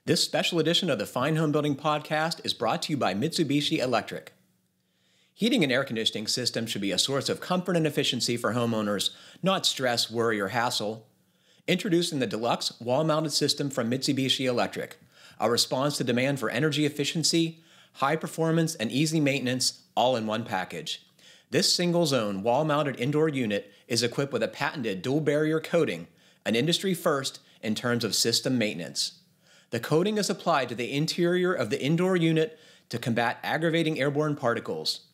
This special edition of the Fine Homebuilding podcast is brought to you by Mitsubishi Electric. Heating and air conditioning systems should be a source of comfort and efficiency for homeowners, not stress, worry, or hassle. Introducing the Deluxe wall-mounted system from Mitsubishi Electric, a response to demand for energy efficiency, high performance, and easy maintenance, all in one package. This single-zone wall-mounted indoor unit is equipped with a patented dual-barrier coating, an industry first in terms of system maintenance. The coating is applied to the interior of the indoor unit to combat aggravating airborne particles.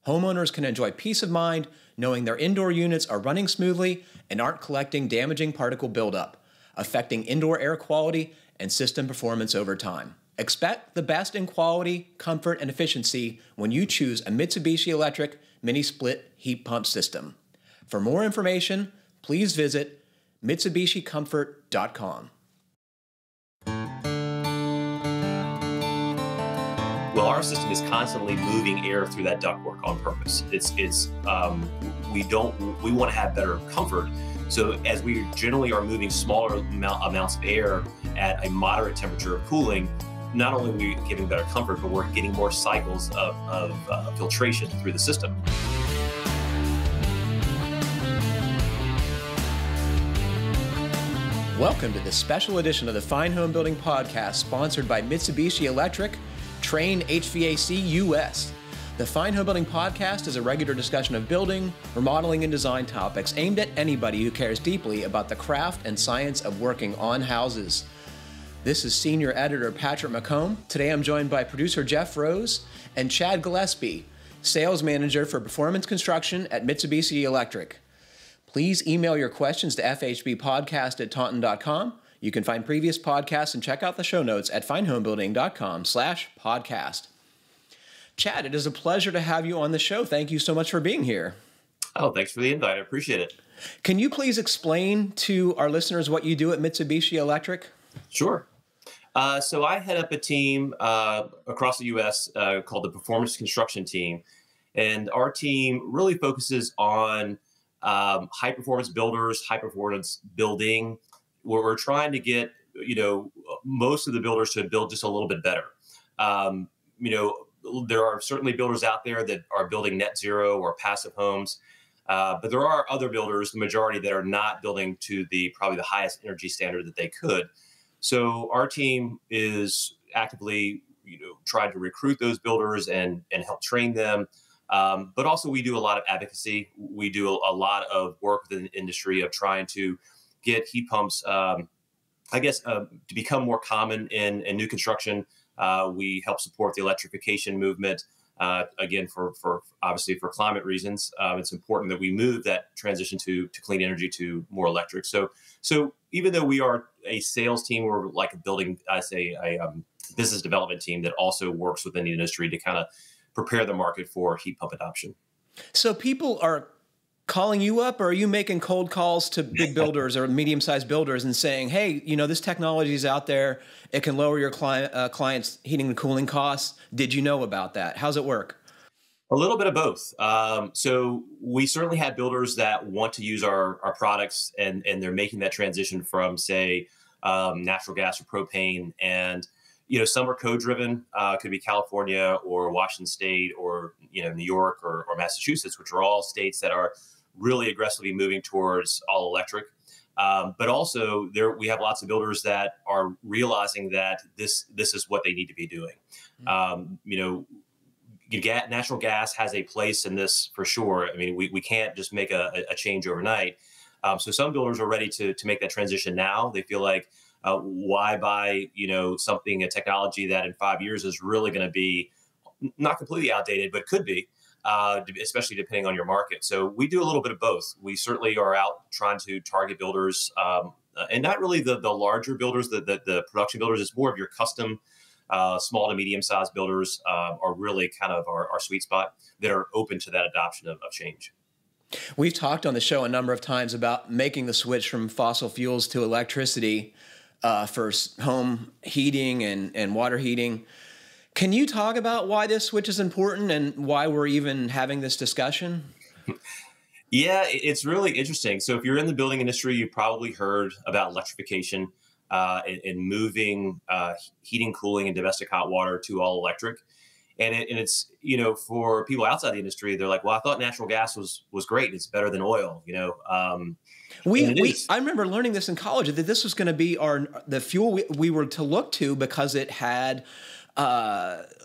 Homeowners can enjoy peace of mind knowing their indoor units are running smoothly and aren't collecting damaging particle buildup, affecting indoor air quality and system performance over time. Expect the best in quality, comfort, and efficiency when you choose a Mitsubishi Electric mini-split heat pump system. For more information, please visit MitsubishiComfort.com. Well, our system is constantly moving air through that ductwork on purpose. We want to have better comfort. So as we generally are moving smaller amounts of air at a moderate temperature of cooling, not only are we giving better comfort, but we're getting more cycles of filtration through the system. Welcome to this special edition of the Fine Homebuilding podcast, sponsored by Mitsubishi Electric, Trane HVAC US. The Fine Homebuilding podcast is a regular discussion of building, remodeling, and design topics aimed at anybody who cares deeply about the craft and science of working on houses. This is Senior Editor Patrick McComb. Today I'm joined by producer Jeff Rose and Chad Gillespie, Sales Manager for Performance Construction at Mitsubishi Electric. Please email your questions to fhbpodcast@taunton.com. You can find previous podcasts and check out the show notes at finehomebuilding.com/podcast. Chad, it is a pleasure to have you on the show. Thank you so much for being here. Oh, thanks for the invite. I appreciate it. Can you please explain to our listeners what you do at Mitsubishi Electric? Sure. So I head up a team across the U.S. Called the Performance Construction Team. And our team really focuses on high-performance builders, high-performance building, where we're trying to get, most of the builders to build just a little bit better. There are certainly builders out there that are building net zero or passive homes, but there are other builders, the majority, that are not building to probably the highest energy standard that they could. So our team is actively, trying to recruit those builders and help train them. But also we do a lot of advocacy. We do a lot of work within the industry of trying to get heat pumps, to become more common in new construction. We help support the electrification movement. Again, for obviously for climate reasons, it's important that we move that transition to clean energy to more electric. So even though we are a sales team, we're like a business development team that also works within the industry to kind of prepare the market for heat pump adoption. So people are calling you up, or are you making cold calls to big builders or medium-sized builders and saying, hey, this technology is out there. It can lower your clients' heating and cooling costs. Did you know about that? How's it work? A little bit of both. So we certainly have builders that want to use our products, and they're making that transition from, say, natural gas or propane. And, some are code-driven, could be California or Washington State or, New York or Massachusetts, which are all states that are really aggressively moving towards all electric. But also we have lots of builders that are realizing that this is what they need to be doing. Natural gas has a place in this for sure. I mean, we can't just make a change overnight. So some builders are ready to make that transition now. They feel like, why buy, a technology that in 5 years is really going to be not completely outdated, but could be, especially depending on your market. So we do a little bit of both. We certainly are out trying to target builders, and not really the larger builders, the production builders. It's more of your custom, small to medium-sized builders are really kind of our sweet spot that are open to that adoption of change. We've talked on the show a number of times about making the switch from fossil fuels to electricity for home heating and water heating. Can you talk about why this switch is important and why we're even having this discussion? Yeah, it's really interesting. So if you're in the building industry, you've probably heard about electrification. in moving heating, cooling, and domestic hot water to all electric. And it's, for people outside the industry, they're like, well, I thought natural gas was great. It's better than oil, I remember learning this in college, that this was going to be the fuel we were to look to because it had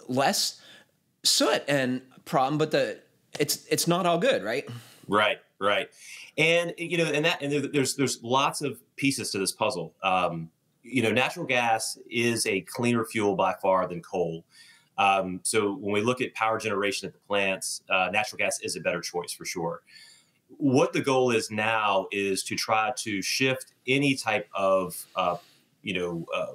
less soot and problem, but it's not all good, right? Right. And, there's lots of pieces to this puzzle. Natural gas is a cleaner fuel by far than coal. So when we look at power generation at the plants, natural gas is a better choice for sure. What the goal is now is to try to shift any type of,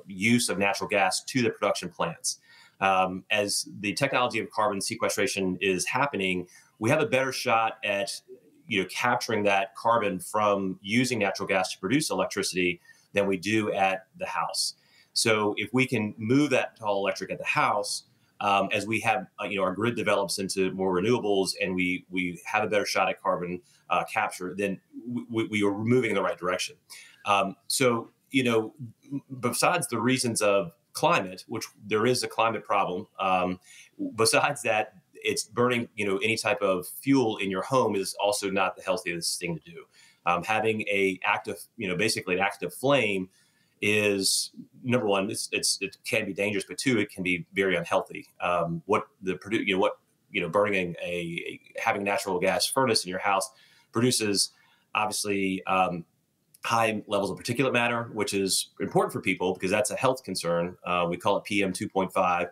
use of natural gas to the production plants. As the technology of carbon sequestration is happening, we have a better shot at, capturing that carbon from using natural gas to produce electricity than we do at the house. So if we can move that to all electric at the house, as we have, our grid develops into more renewables and we have a better shot at carbon capture, then we are moving in the right direction. Besides the reasons of climate, which there is a climate problem, besides that, it's burning, any type of fuel in your home is also not the healthiest thing to do. Having basically an active flame is, number one, it can be dangerous, but two, it can be very unhealthy. Burning having a natural gas furnace in your house produces obviously high levels of particulate matter, which is important for people because that's a health concern. We call it PM 2.5.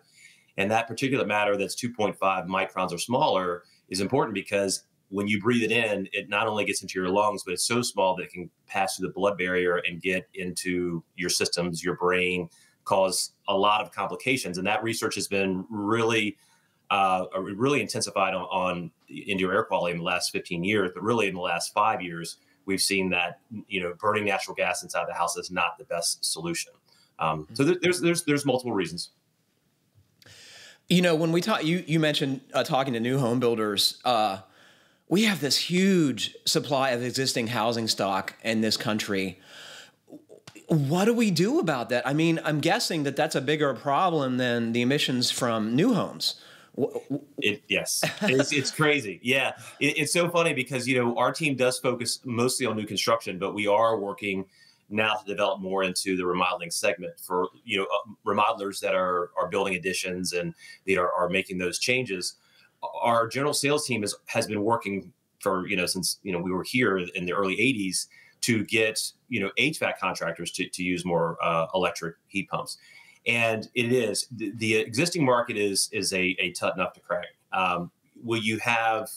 And that particulate matter that's 2.5 microns or smaller is important because when you breathe it in, it not only gets into your lungs, but it's so small that it can pass through the blood barrier and get into your systems, your brain, cause a lot of complications. And that research has been really intensified on indoor air quality in the last 15 years, but really in the last 5 years, we've seen that, burning natural gas inside the house is not the best solution. So there's multiple reasons. When we talk, you mentioned talking to new home builders, we have this huge supply of existing housing stock in this country. What do we do about that? I mean, I'm guessing that's a bigger problem than the emissions from new homes. Yes, it's crazy. Yeah, it's so funny because, our team does focus mostly on new construction, but we are working now to develop more into the remodeling segment for, remodelers that are building additions and they are making those changes. Our general sales team has been working for, since, we were here in the early 80s to get, HVAC contractors to use more electric heat pumps. And it is the existing market is a tough enough to crack. You have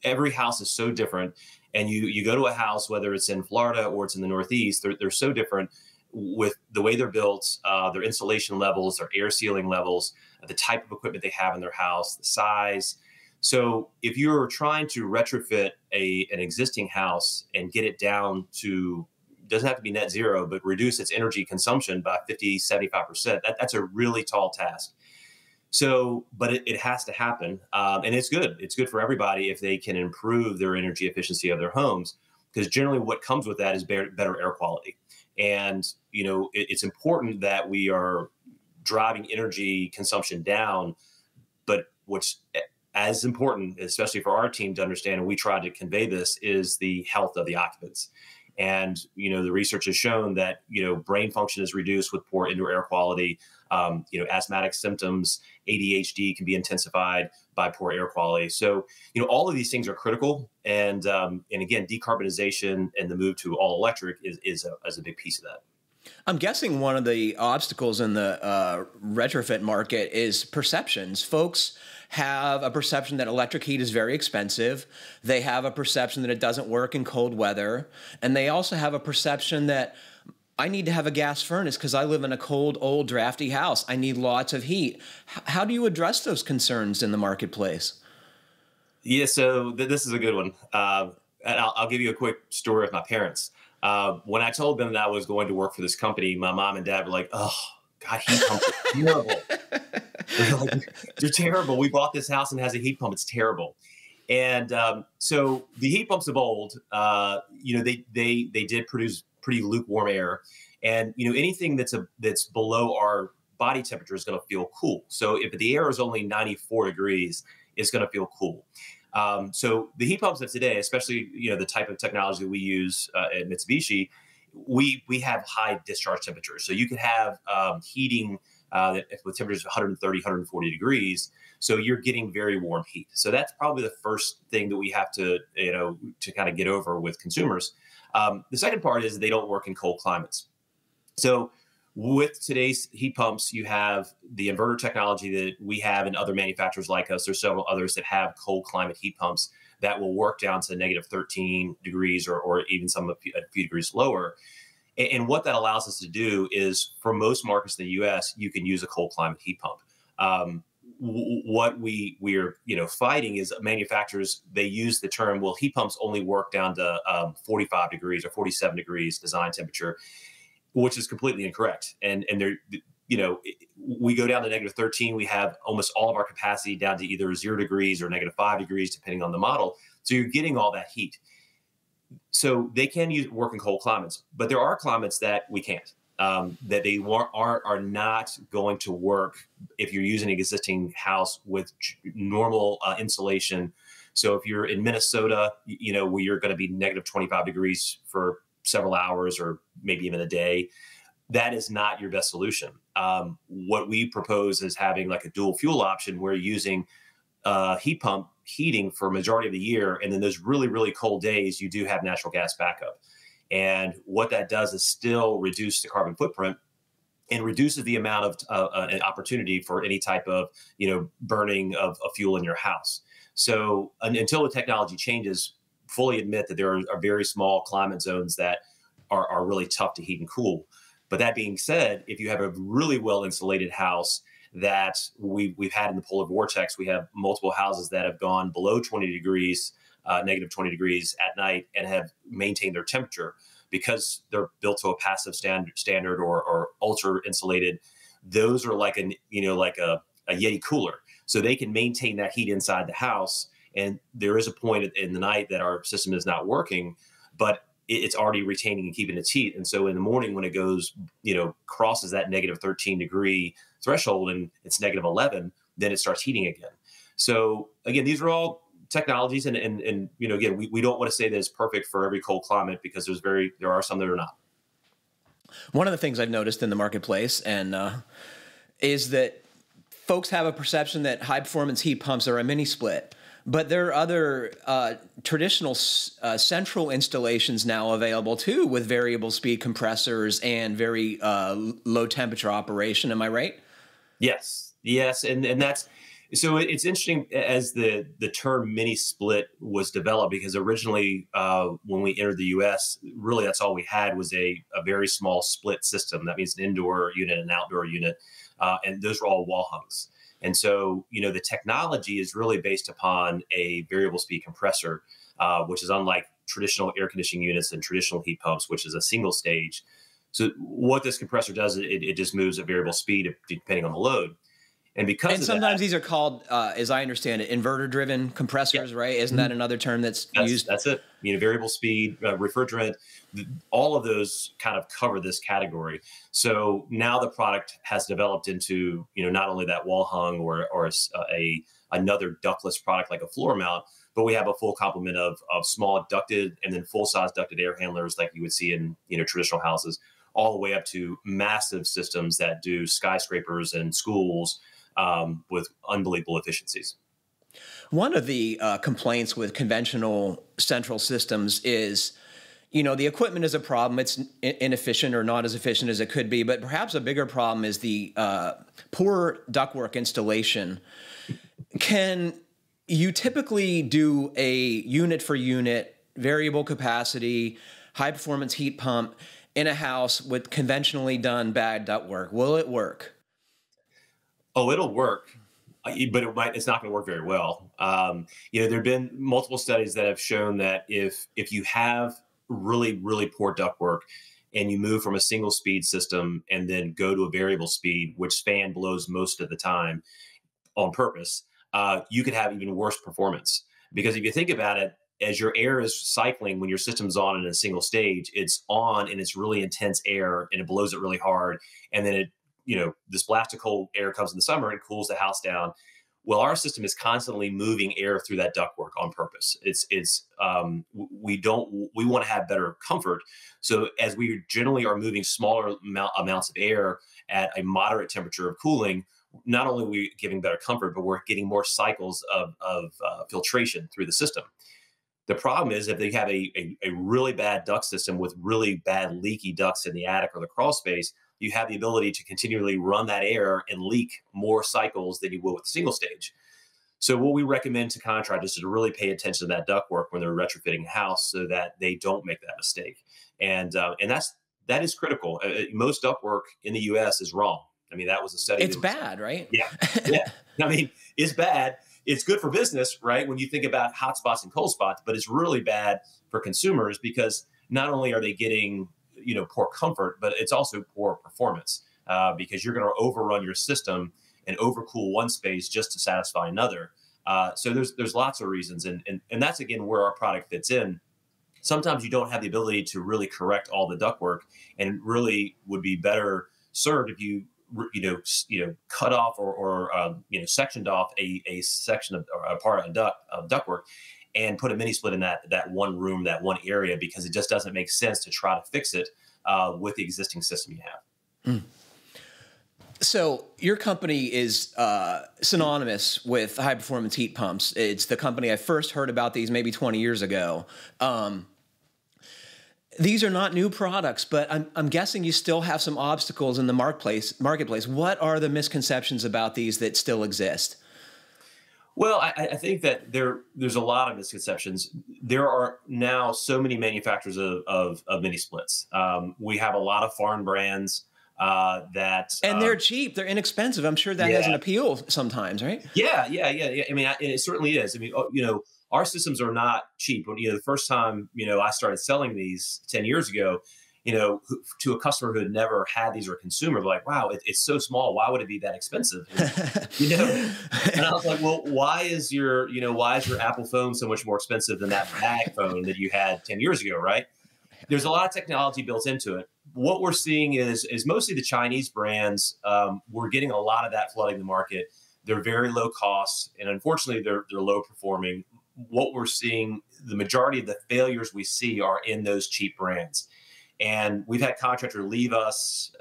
every house is so different. And you go to a house, whether it's in Florida or it's in the Northeast, they're so different with the way they're built, their insulation levels, their air sealing levels, the type of equipment they have in their house, the size. So if you're trying to retrofit an existing house and get it down to, doesn't have to be net zero, but reduce its energy consumption by 50, 75%, that's a really tall task. So, but it has to happen. And it's good. It's good for everybody if they can improve their energy efficiency of their homes, because generally what comes with that is better air quality. And, it's important that we are driving energy consumption down, but what's as important, especially for our team to understand, and we try to convey this, is the health of the occupants. And, the research has shown that, brain function is reduced with poor indoor air quality. Asthmatic symptoms, ADHD can be intensified by poor air quality. So, all of these things are critical. And again, decarbonization and the move to all electric is a big piece of that. I'm guessing one of the obstacles in the retrofit market is perceptions. Folks have a perception that electric heat is very expensive. They have a perception that it doesn't work in cold weather. And they also have a perception that I need to have a gas furnace because I live in a cold, old, drafty house. I need lots of heat. How do you address those concerns in the marketplace? Yeah, so this is a good one. And I'll give you a quick story of my parents. When I told them that I was going to work for this company, my mom and dad were like, "Oh, God, heat pumps are terrible." They're like, "They're terrible. We bought this house and it has a heat pump. It's terrible." And so the heat pumps of old, they did produce pretty lukewarm air. And anything that's below our body temperature is going to feel cool. So if the air is only 94 degrees, it's going to feel cool. So the heat pumps of today, especially the type of technology that we use at Mitsubishi, we have high discharge temperatures. So you can have heating with temperatures of 130, 140 degrees. So you're getting very warm heat. So that's probably the first thing that we have to kind of get over with consumers. The second part is they don't work in cold climates. So with today's heat pumps, you have the inverter technology that we have and other manufacturers like us. There's several others that have cold climate heat pumps that will work down to negative 13 degrees or even some a few degrees lower. And what that allows us to do is, for most markets in the U.S., you can use a cold climate heat pump. What we're fighting is manufacturers. They use the term, well, heat pumps only work down to 45 degrees or 47 degrees design temperature, which is completely incorrect. And they're, we go down to negative 13. We have almost all of our capacity down to either 0 degrees or negative 5 degrees, depending on the model. So you're getting all that heat. So they can work in cold climates, but there are climates that we can't. That they are not going to work if you're using an existing house with normal insulation. So if you're in Minnesota, where you're going to be negative 25 degrees for several hours or maybe even a day, that is not your best solution. What we propose is having like a dual fuel option where you're using heat pump heating for a majority of the year. And then those really, really cold days, you do have natural gas backup. And what that does is still reduce the carbon footprint and reduces the amount of an opportunity for any type of burning of fuel in your house. So until the technology changes, fully admit that there are very small climate zones that are really tough to heat and cool. But that being said, if you have a really well insulated house that we've had in the polar vortex, we have multiple houses that have gone below 20 degrees, negative 20 degrees at night, and have maintained their temperature because they're built to a passive standard or ultra insulated. Those are like a Yeti cooler, so they can maintain that heat inside the house. And there is a point in the night that our system is not working, but it's already retaining and keeping its heat. And so in the morning when it goes, crosses that negative 13 degree threshold and it's negative 11, then it starts heating again. So again, these are all technologies. And again, we don't want to say that it's perfect for every cold climate because there are some that are not. One of the things I've noticed in the marketplace is that folks have a perception that high performance heat pumps are a mini split. But there are other traditional central installations now available too, with variable speed compressors and very low temperature operation. Am I right? Yes, and that's so. It's interesting as the term mini split was developed because originally when we entered the U.S., really that's all we had was a very small split system. That means an indoor unit and an outdoor unit, and those were all wall hungs. And so, the technology is really based upon a variable speed compressor, which is unlike traditional air conditioning units and traditional heat pumps, which is a single stage. So what this compressor does, it just moves at variable speed depending on the load. And sometimes these are called, as I understand it, inverter-driven compressors, yeah. Right? Isn't that another term that's used? That's it. Variable speed, refrigerant, all of those kind of cover this category. So now the product has developed into, not only that wall hung or another ductless product like a floor mount, but we have a full complement of small ducted and then full-size ducted air handlers like you would see in traditional houses, all the way up to massive systems that do skyscrapers and schools with unbelievable efficiencies. One of the complaints with conventional central systems is, the equipment is a problem. It's inefficient or not as efficient as it could be. But perhaps a bigger problem is the poor ductwork installation. Can you typically do a unit for unit, variable capacity, high performance heat pump in a house with conventionally done bad ductwork? Will it work? Oh, it'll work, but it's not going to work very well. There have been multiple studies that have shown that if you have really, really poor ductwork and you move from a single speed system and then go to a variable speed, which fan blows most of the time on purpose, you could have even worse performance. Because if you think about it, as your air is cycling, when your system's on in a single stage, it's on and it's really intense air and it blows it really hard. And then this blast of cold air comes in the summer and cools the house down. Well, our system is constantly moving air through that ductwork on purpose. We want to have better comfort. So as we generally are moving smaller amounts of air at a moderate temperature of cooling, not only are we giving better comfort, but we're getting more cycles of filtration through the system. The problem is if they have a really bad duct system with really bad leaky ducts in the attic or the crawl space, you have the ability to continually run that air and leak more cycles than you will with single stage. So what we recommend to contractors is to really pay attention to that ductwork when they're retrofitting a house so that they don't make that mistake. And that is critical. Most ductwork in the U.S. is wrong. I mean, that was a study. It's bad, right? Yeah. I mean, it's bad. It's good for business, right? When you think about hot spots and cold spots, but it's really bad for consumers because not only are they getting poor comfort, but it's also poor performance because you're going to overrun your system and overcool one space just to satisfy another. So there's lots of reasons, and that's again where our product fits in. Sometimes you don't have the ability to really correct all the ductwork, and really would be better served if you cut off or sectioned off a section of or a part of ductwork and put a mini split in that one room, that one area, because it just doesn't make sense to try to fix it with the existing system you have. Mm. So your company is synonymous with high performance heat pumps. It's the company I first heard about these maybe 20 years ago. These are not new products, but I'm guessing you still have some obstacles in the marketplace. What are the misconceptions about these that still exist? Well, I think that there's a lot of misconceptions. There are now so many manufacturers of mini splits. We have a lot of foreign brands and they're cheap. They're inexpensive. I'm sure that has an appeal sometimes, right? Yeah. I mean, it certainly is. I mean, our systems are not cheap. When the first time I started selling these 10 years ago, to a customer who had never had these or a consumer, they're like, wow, it's so small. Why would it be that expensive? And I was like, well, why is your Apple phone so much more expensive than that bag phone that you had 10 years ago, right? There's a lot of technology built into it. What we're seeing is mostly the Chinese brands. We're getting a lot of that flooding the market. They're very low cost, and unfortunately, they're low performing. What we're seeing, the majority of the failures we see are in those cheap brands. And we've had contractors leave us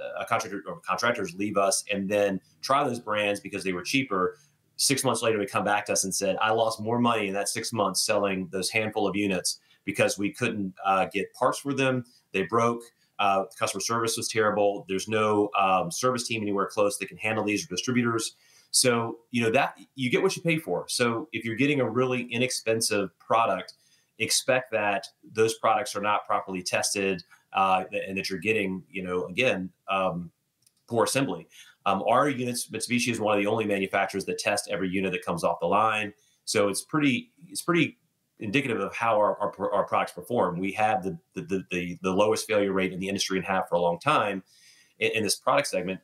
and then try those brands because they were cheaper. 6 months later, they come back to us and said, I lost more money in that 6 months selling those handful of units because we couldn't get parts for them. They broke. Customer service was terrible. There's no service team anywhere close that can handle these, or distributors. So, that you get what you pay for. So if you're getting a really inexpensive product, expect that those products are not properly tested, and that you're getting, poor assembly. Our units, Mitsubishi is one of the only manufacturers that test every unit that comes off the line. So it's pretty indicative of how our products perform. We have the lowest failure rate in the industry and have for a long time in this product segment,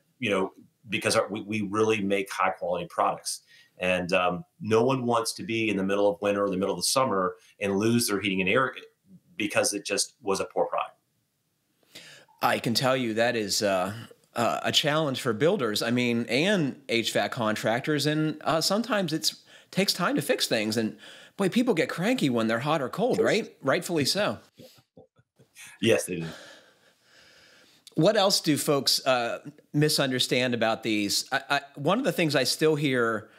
because we really make high quality products. And no one wants to be in the middle of winter or the middle of the summer and lose their heating and air because it just was a poor product. I can tell you that is a challenge for builders. I mean, and HVAC contractors, and sometimes it takes time to fix things. And boy, people get cranky when they're hot or cold, right? Rightfully so. Yes, they do. What else do folks misunderstand about these? One of the things I still hear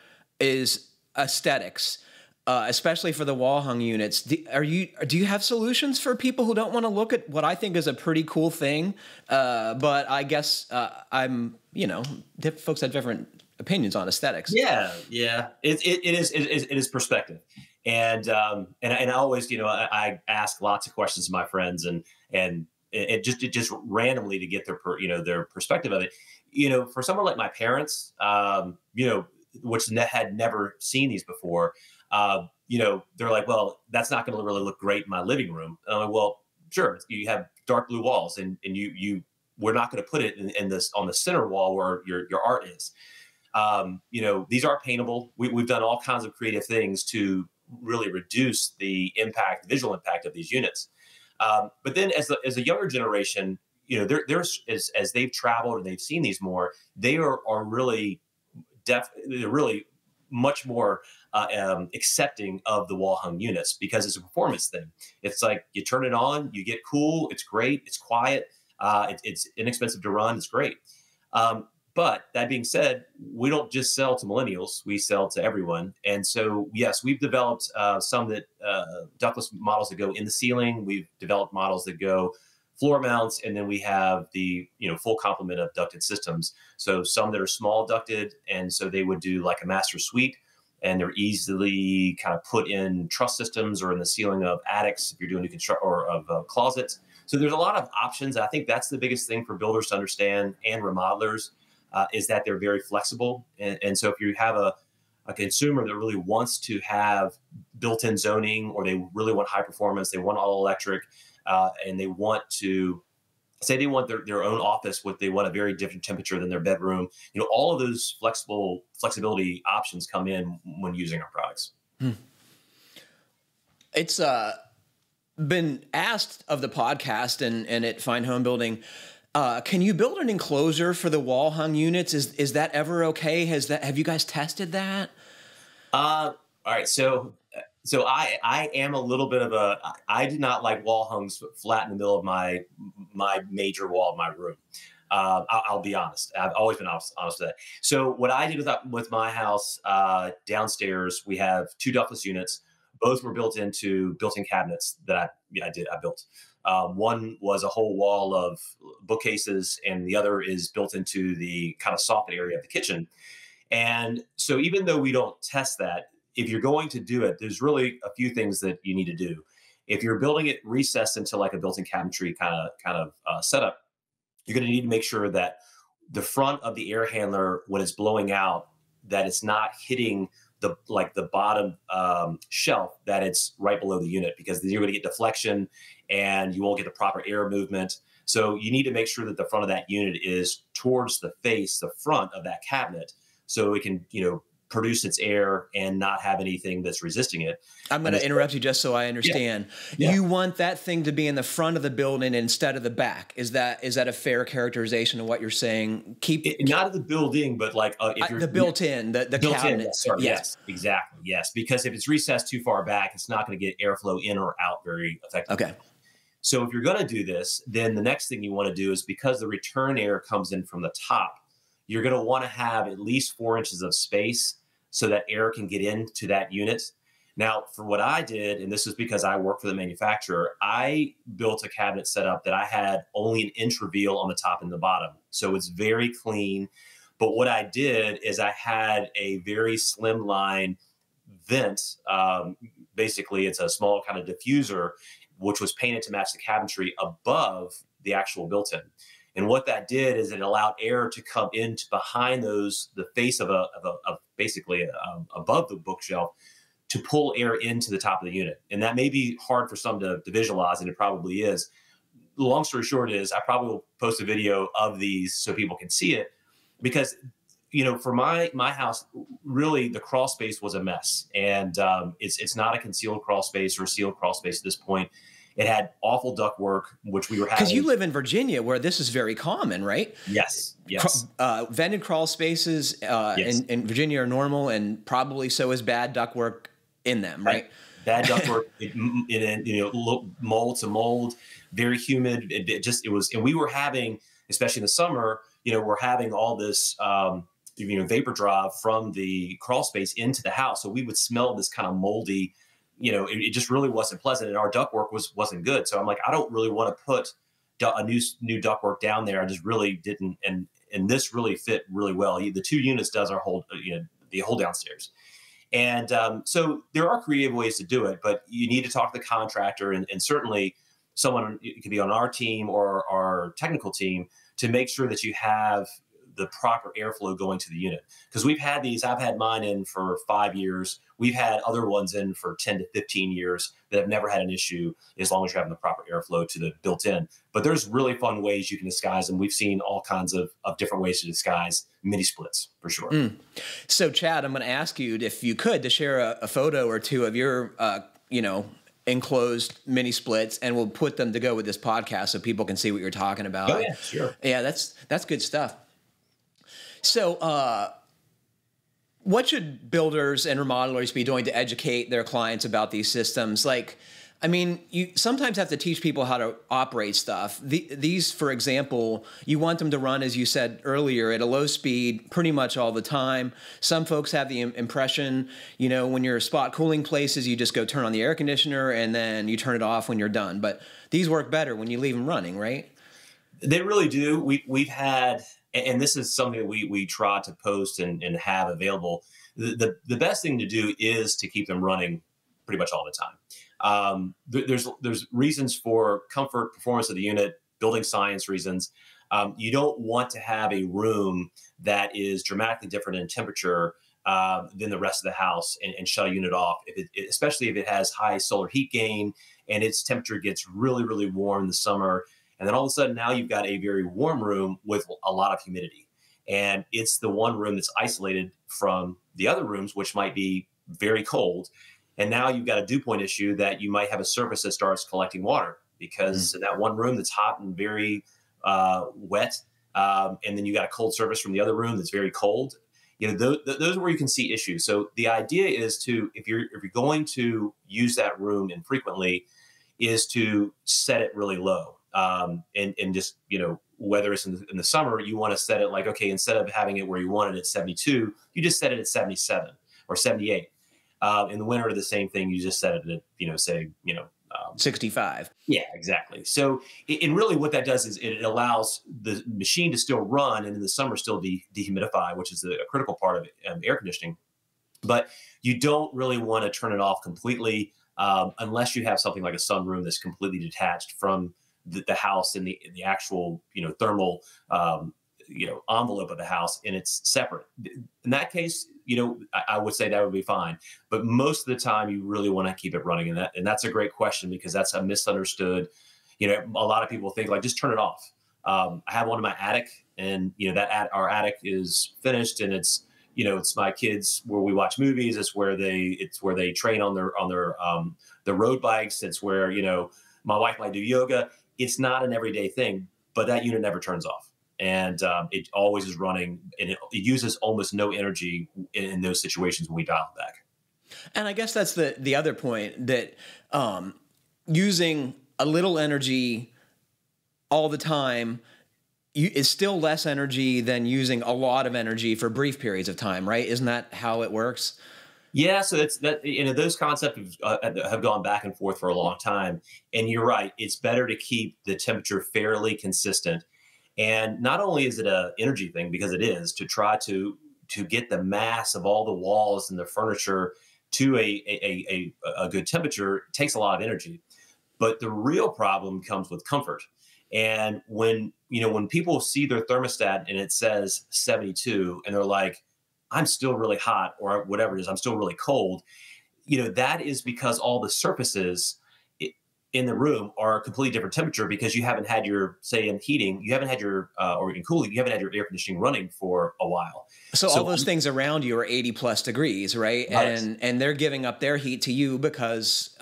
is aesthetics, especially for the wall hung units. Do you have solutions for people who don't want to look at what I think is a pretty cool thing? But I guess folks have different opinions on aesthetics. Yeah. It is perspective. And I always, I ask lots of questions to my friends and it just randomly to get their perspective of it. For someone like my parents, which had never seen these before, they're like, well, that's not going to really look great in my living room. And I'm like, well, sure, you have dark blue walls, and we're not going to put it in this on the center wall where your art is. These are paintable. We've done all kinds of creative things to really reduce the impact, visual impact of these units. But then as a younger generation, there's as they've traveled and they've seen these more, they are really they're really much more accepting of the wall hung units because it's a performance thing. It's like you turn it on, you get cool, it's great, it's quiet, it's inexpensive to run, it's great. But that being said, we don't just sell to millennials; we sell to everyone. And so, yes, we've developed some that ductless models that go in the ceiling. We've developed models that go floor mounts, and then we have the full complement of ducted systems. So some that are small ducted, and so they would do like a master suite, and they're easily kind of put in truss systems or in the ceiling of attics if you're doing new construction or of closets. So there's a lot of options. I think that's the biggest thing for builders to understand and remodelers. Is that they're very flexible. And so if you have a consumer that really wants to have built-in zoning, or they really want high performance, they want all electric, and they want to say they want their own office, they want a very different temperature than their bedroom, all of those flexibility options come in when using our products. It's been asked of the podcast and at Fine Homebuilding, can you build an enclosure for the wall hung units? Is that ever okay? Have you guys tested that? All right. So I am a little bit of I do not like wall hungs flat in the middle of my major wall of my room. I'll be honest. I've always been honest with that. So what I did with my house, downstairs, we have two ductless units. Both were built into built-in cabinets that I built. One was a whole wall of bookcases, and the other is built into the kind of soffit area of the kitchen. And so even though we don't test that, if you're going to do it, there's really a few things that you need to do. If you're building it recessed into like a built-in cabinetry kind of setup, you're going to need to make sure that the front of the air handler, when it's blowing out, that it's not hitting the bottom shelf, that it's right below the unit, because then you're going to get deflection and you won't get the proper air movement. So you need to make sure that the front of that unit is towards the front of that cabinet, so it can, produce its air and not have anything that's resisting it. I'm going to interrupt you just so I understand. Yeah. You want that thing to be in the front of the building instead of the back. Is that a fair characterization of what you're saying? Not of the building, but like if you're the built-in, the cabinet. Yes, exactly. Yes, because if it's recessed too far back, it's not going to get airflow in or out very effectively. Okay. So if you're going to do this, then the next thing you want to do is, because the return air comes in from the top, you're going to want to have at least 4 inches of space so that air can get into that unit. Now, for what I did, and this is because I work for the manufacturer, I built a cabinet setup that I had only an inch reveal on the top and the bottom. So it's very clean. But what I did is I had a very slim line vent. Basically, it's a small kind of diffuser, which was painted to match the cabinetry above the actual built-in. And what that did is it allowed air to come into behind the face of basically above the bookshelf, to pull air into the top of the unit. And that may be hard for some to visualize, and it probably is. The long story short is, I probably will post a video of these so people can see it, because for my house, really the crawl space was a mess, and it's not a concealed crawl space or a sealed crawl space at this point. It had awful ductwork, which we were having. Because you live in Virginia, where this is very common, right? Yes. Vented crawl spaces in Virginia are normal, and probably so is bad ductwork in them, right? Bad ductwork, mold to mold, very humid. And we were having, especially in the summer, we're having all this, vapor drive from the crawl space into the house. So we would smell this kind of moldy, it just really wasn't pleasant, and our ductwork wasn't good. So I'm like, I don't really want to put a new ductwork down there. I just really didn't, and this really fit really well. The two units does our whole, the whole downstairs. And so there are creative ways to do it, but you need to talk to the contractor, and certainly someone, it could be on our team or our technical team, to make sure that you have the proper airflow going to the unit. Because we've had these, I've had mine in for 5 years. We've had other ones in for 10 to 15 years that have never had an issue as long as you're having the proper airflow to the built in. But there's really fun ways you can disguise them. We've seen all kinds of different ways to disguise mini splits for sure. So Chad, I'm going to ask you if you could to share a photo or two of your, enclosed mini splits, and we'll put them to go with this podcast so people can see what you're talking about. Oh yeah, sure. Yeah, that's good stuff. So, what should builders and remodelers be doing to educate their clients about these systems? Like, I mean, you sometimes have to teach people how to operate stuff. These, for example, you want them to run, as you said earlier, at a low speed pretty much all the time. Some folks have the impression, when you're spot cooling places, you just go turn on the air conditioner and then you turn it off when you're done. But these work better when you leave them running, right? They really do. We've had, and this is something that we try to post and have available. The best thing to do is to keep them running pretty much all the time. There's reasons for comfort, performance of the unit, building science reasons. You don't want to have a room that is dramatically different in temperature than the rest of the house and shut a unit off, especially if it has high solar heat gain and its temperature gets really, really warm in the summer. And then all of a sudden now you've got a very warm room with a lot of humidity. And it's the one room that's isolated from the other rooms, which might be very cold. And now you've got a dew point issue that you might have a surface that starts collecting water because in that one room that's hot and very wet, and then you got a cold surface from the other room that's very cold. Those are where you can see issues. So the idea is to, if you're going to use that room infrequently, is to set it really low. And just, whether it's in the summer, you want to set it like, okay, instead of having it where you want it at 72, you just set it at 77 or 78. In the winter, the same thing. You just set it at, 65. Yeah, exactly. So, and really what that does is it allows the machine to still run and in the summer still dehumidify, which is a critical part of air conditioning. But you don't really want to turn it off completely unless you have something like a sunroom that's completely detached from the house and the actual, thermal, envelope of the house, and it's separate. In that case, I would say that would be fine. But most of the time, you really want to keep it running, and that's a great question because that's a misunderstood. A lot of people think like just turn it off. I have one in my attic, and our attic is finished, and it's my kids where we watch movies. It's where they train on their road bikes. It's where my wife might do yoga. It's not an everyday thing, but that unit never turns off. And it always is running, and it uses almost no energy in those situations when we dial it back. And I guess that's the other point, that using a little energy all the time is still less energy than using a lot of energy for brief periods of time, right? Isn't that how it works? Yeah, so those concepts have gone back and forth for a long time. And you're right, it's better to keep the temperature fairly consistent. And not only is it an energy thing, because it is, to try to get the mass of all the walls and the furniture to a good temperature takes a lot of energy. But the real problem comes with comfort. And when people see their thermostat and it says 72 and they're like, I'm still really hot, or whatever it is, I'm still really cold, that is because all the surfaces in the room are a completely different temperature because you haven't had your, say in heating, you haven't had your, or in cooling, you haven't had your air conditioning running for a while. So all those things around you are 80 plus degrees, right? And they're giving up their heat to you because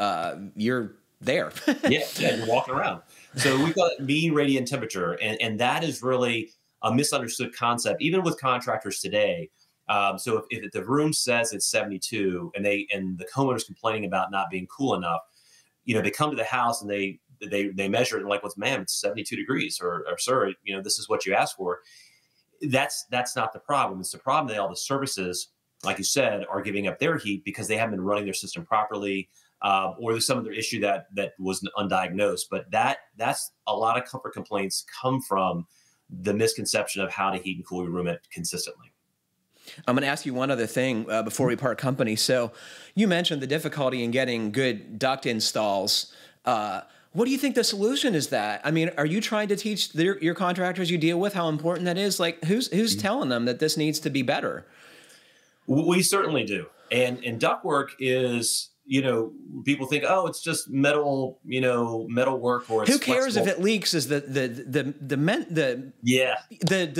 you're there. yeah, you're walking around. So we've got mean radiant temperature, and that is really a misunderstood concept, even with contractors today. So if the room says it's 72 and the homeowner's complaining about not being cool enough, they come to the house and they measure it and like, what's, ma'am, it's 72 degrees or sir, this is what you asked for. That's not the problem. It's the problem that all the services, like you said, are giving up their heat because they haven't been running their system properly, or there's some other issue that was undiagnosed. But that's a lot of comfort complaints come from the misconception of how to heat and cool your room consistently. I'm going to ask you one other thing before we part company. So you mentioned the difficulty in getting good duct installs. What do you think the solution is that? I mean, are you trying to teach your contractors you deal with how important that is? Like, who's telling them that this needs to be better? We certainly do. And ductwork is, people think, oh, it's just metal, metal work, or it's who cares flexible. if it leaks? Is the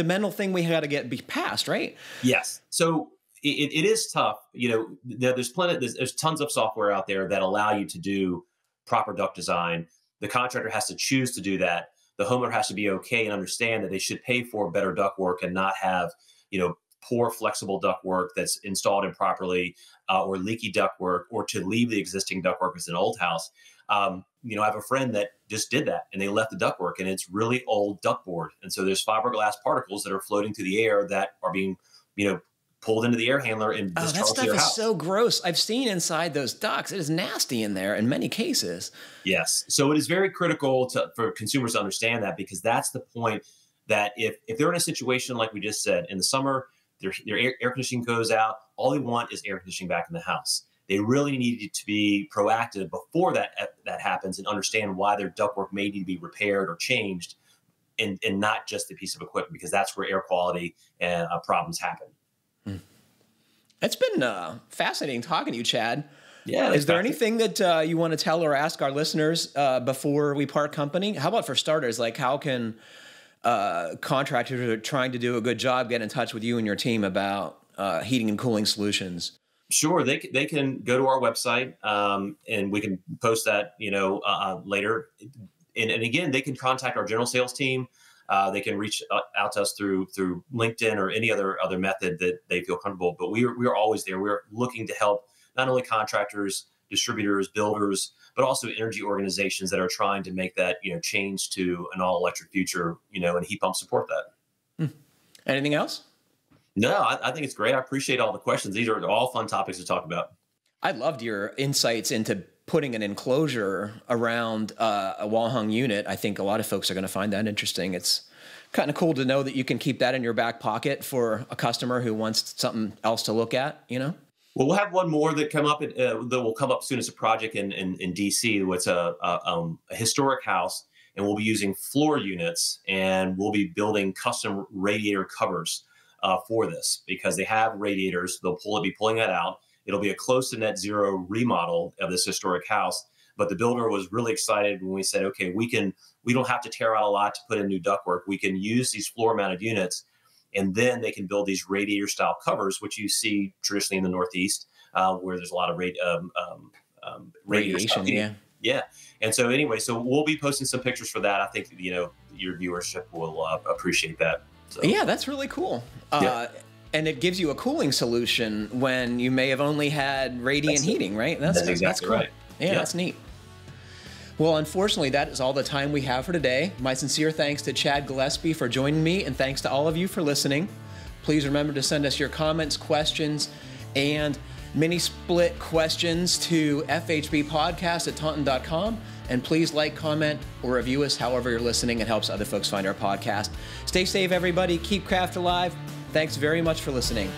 mental thing we got to be passed, right? Yes. So it is tough. There's tons of software out there that allow you to do proper duct design. The contractor has to choose to do that. The homeowner has to be okay and understand that they should pay for better ductwork and not have, poor flexible ductwork that's installed improperly, or leaky ductwork, or to leave the existing ductwork as an old house. I have a friend that just did that, and they left the ductwork, and it's really old ductboard. And so there's fiberglass particles that are floating through the air that are being, pulled into the air handler and discharged to your house. That stuff is so gross. I've seen inside those ducts. It is nasty in there in many cases. Yes. So it is very critical for consumers to understand that, because that's the point that if they're in a situation like we just said, in the summer, their air conditioning goes out, all they want is air conditioning back in the house. They really need to be proactive before that happens and understand why their ductwork may need to be repaired or changed, and not just the piece of equipment, because that's where air quality and problems happen. It's been fascinating talking to you, Chad. Yeah. Is there anything that you want to tell or ask our listeners before we part company? How about for starters, like how can contractors who are trying to do a good job get in touch with you and your team about heating and cooling solutions? Sure. They can go to our website, and we can post that, later. And again, they can contact our general sales team. They can reach out to us through LinkedIn or any other method that they feel comfortable. But we are always there. We're looking to help not only contractors, distributors, builders, but also energy organizations that are trying to make that change to an all electric future. And heat pump support that. Anything else? No, I think it's great. I appreciate all the questions. These are all fun topics to talk about. I loved your insights into putting an enclosure around a wall-hung unit. I think a lot of folks are going to find that interesting. It's kind of cool to know that you can keep that in your back pocket for a customer who wants something else to look at, Well, we'll have one more that will come up soon as a project in DC. It's a historic house, and we'll be using floor units, and we'll be building custom radiator covers for this, because they have radiators. They'll be pulling that out. It'll be a close to net zero remodel of this historic house. But the builder was really excited when we said, okay, we don't have to tear out a lot to put in new ductwork. We can use these floor mounted units, and then they can build these radiator style covers, which you see traditionally in the Northeast, where there's a lot of radiation. Yeah. And so anyway, so we'll be posting some pictures for that. I think, your viewership will appreciate that. So. Yeah, that's really cool. And it gives you a cooling solution when you may have only had radiant heating, right? That's exactly cool. Right. Yeah, that's neat. Well, unfortunately, that is all the time we have for today. My sincere thanks to Chad Gillespie for joining me, and thanks to all of you for listening. Please remember to send us your comments, questions, and mini split questions to fhbpodcast@taunton.com. And please like, comment, or review us however you're listening. It helps other folks find our podcast. Stay safe, everybody. Keep craft alive. Thanks very much for listening.